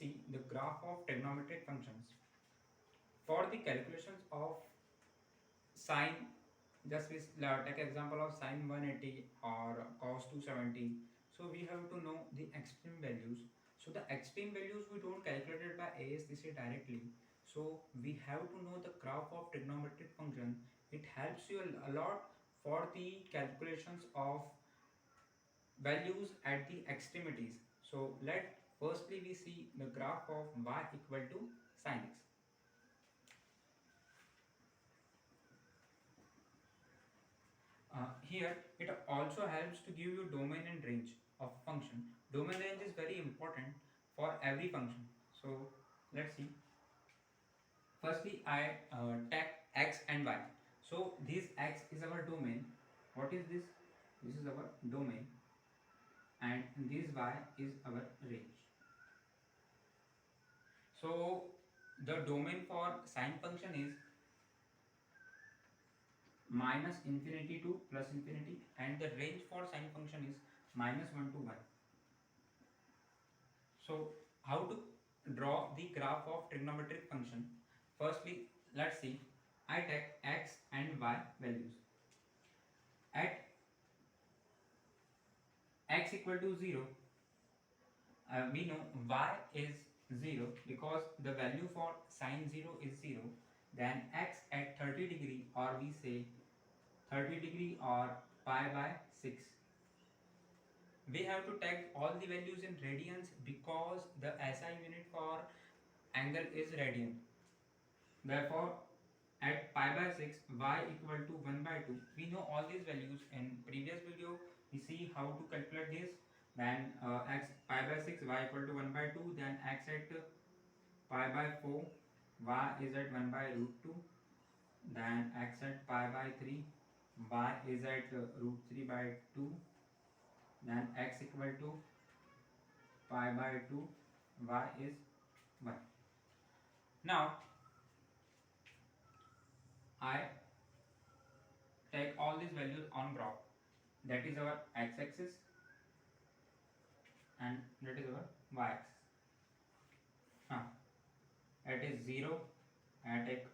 see the graph of trigonometric functions. For the calculations of sine, just we take example of sine 180 or cos 270. So we have to know the extreme values. So the extreme values we don't calculate it by ASTC directly. So we have to know the graph of trigonometric function. It helps you a lot for the calculations of values at the extremities. So let firstly we see the graph of y equal to sin x. Here it also helps to give you domain and range of function. Domain range is very important for every function. So let's see. Firstly, I take x and y. So this x is our domain. What is this? This is our domain, and this y is our range. So the domain for sine function is minus infinity to plus infinity, and the range for sine function is minus 1 to 1. So how to draw the graph of trigonometric function? Firstly, let's see. I take x and y values. At x equal to 0, we know y is 0 because the value for sine 0 is 0. Then x at 30 degree, or we say 30 degree or pi by 6. We have to take all the values in radians because the SI unit for angle is radian. Therefore, at pi by 6, y equal to 1 by 2. We know all these values. In previous video, we see how to calculate this. Then x pi by 6, y equal to 1 by 2. Then x at pi by 4, y is at 1 by root 2. Then x at pi by 3, y is at root 3 by 2. Then x equal to pi by 2, y is 1. Now, I take all these values on graph. That is our x-axis and that is our y-axis. Now, it is 0. I take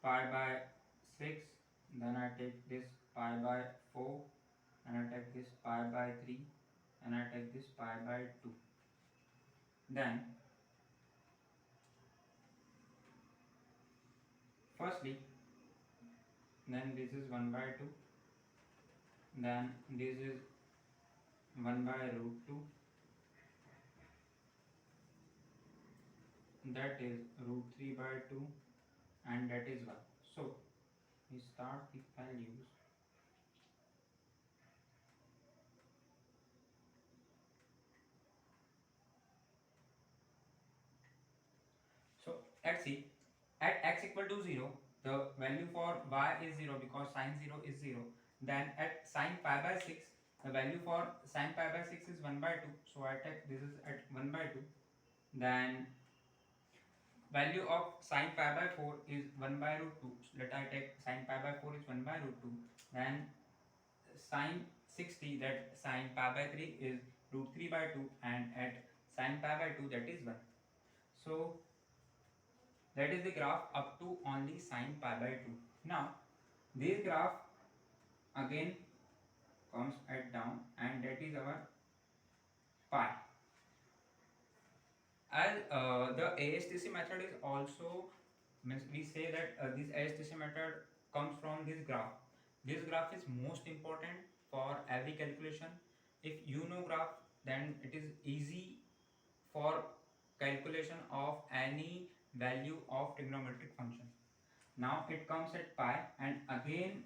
pi by 6. Then I take this pi by 4. And I take this pi by 3. And I take this pi by 2. Then, firstly, then this is 1 by 2. Then this is 1 by root 2. That is root 3 by 2. And that is 1. So, we start the values. So let's see, at x equal to 0, the value for y is 0 because sine 0 is 0. Then at sine pi by 6, the value for sine pi by 6 is 1 by 2. So I take this is at 1 by 2. Then value of sine pi by 4 is 1 by root 2. So let I take sine pi by 4 is 1 by root 2. Then sine 60, that sine pi by 3 is root 3 by 2, and at sine pi by 2 that is 1. So that is the graph up to only sine pi by 2. Now this graph again comes at down, and that is our pi. As the ASTC method is also, means we say that this ASTC method comes from this graph. This graph is most important for every calculation. If you know graph, then it is easy for calculation of any value of trigonometric function. Now it comes at pi, and again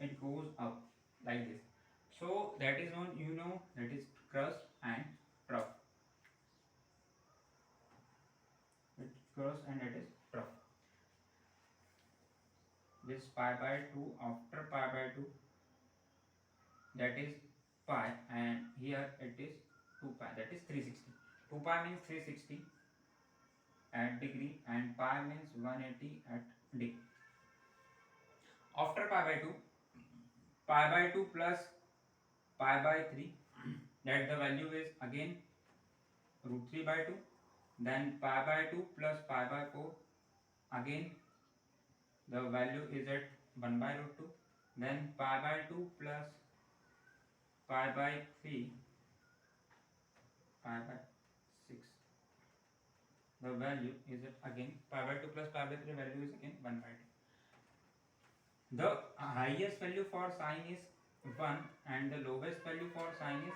it goes up like this. So that is known, you know, that is crust and trough. It crust and it is trough. This pi by 2, after pi by 2, that is pi, and here it is 2 pi, that is 360. 2 pi means 360 at degree, and pi means 180 at degree. After pi by 2, pi by 2 plus pi by 3, that the value is again root 3 by 2, then pi by 2 plus pi by 4, again the value is at 1 by root 2, then pi by 2 plus pi by 3, pi by 6, the value is at again pi by 2 plus pi by 3, value is again 1 by 2. The highest value for sine is 1 and the lowest value for sine is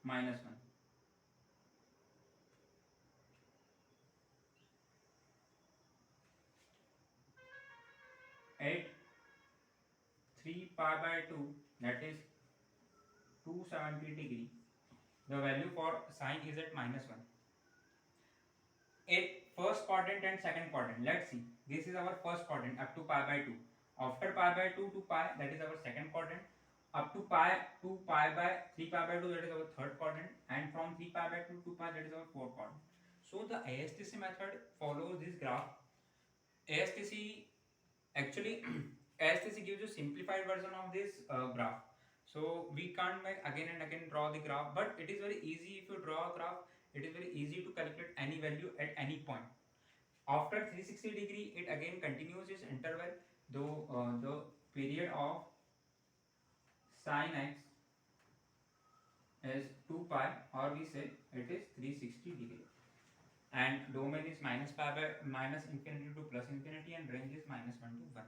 minus 1. At 3 pi by 2, that is 270 degree, the value for sine is at minus 1. At first quadrant and second quadrant, let's see, this is our first quadrant up to pi by 2. After pi by 2 to pi, that is our second quadrant. Up to pi to pi by 3 pi by 2, that is our third quadrant, and from 3 pi by 2 to pi, that is our fourth quadrant. So the ASTC method follows this graph. ASTC actually ASTC gives you simplified version of this graph. So we can't make again and again draw the graph, but it is very easy. If you draw a graph, it is very easy to calculate any value at any point. After 360 degree, it again continues its interval, though the period of sin x is 2 pi, or we say it is 360 degree, and domain is minus pi by minus infinity to plus infinity, and range is minus 1 to 1.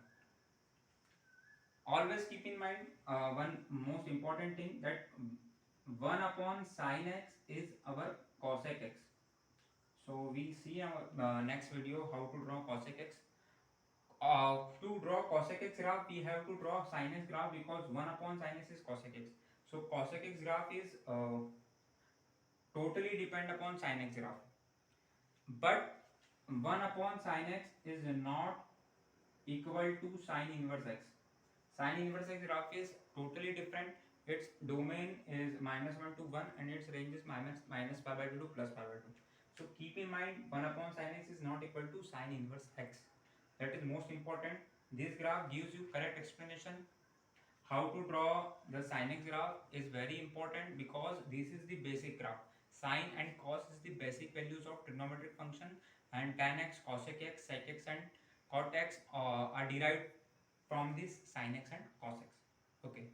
Always keep in mind one most important thing, that 1 upon sin x is our cosec x. So we see our next video how to draw cosec x. To draw cosec x graph, we have to draw sin x graph, because 1 upon sin x is cosec x. So cosec x graph is totally depend upon sin x graph. But 1 upon sin x is not equal to sin inverse x. Sin inverse x graph is totally different. Its domain is minus 1 to 1, and its range is minus pi by 2 to plus pi by 2. So keep in mind, 1 upon sin x is not equal to sin inverse x. That is most important. This graph gives you correct explanation. How to draw the sin x graph is very important, because this is the basic graph. Sin and cos is the basic values of trigonometric function, and tan x, cosec x, sec x, and cot x are derived from this sin x and cos x. Okay.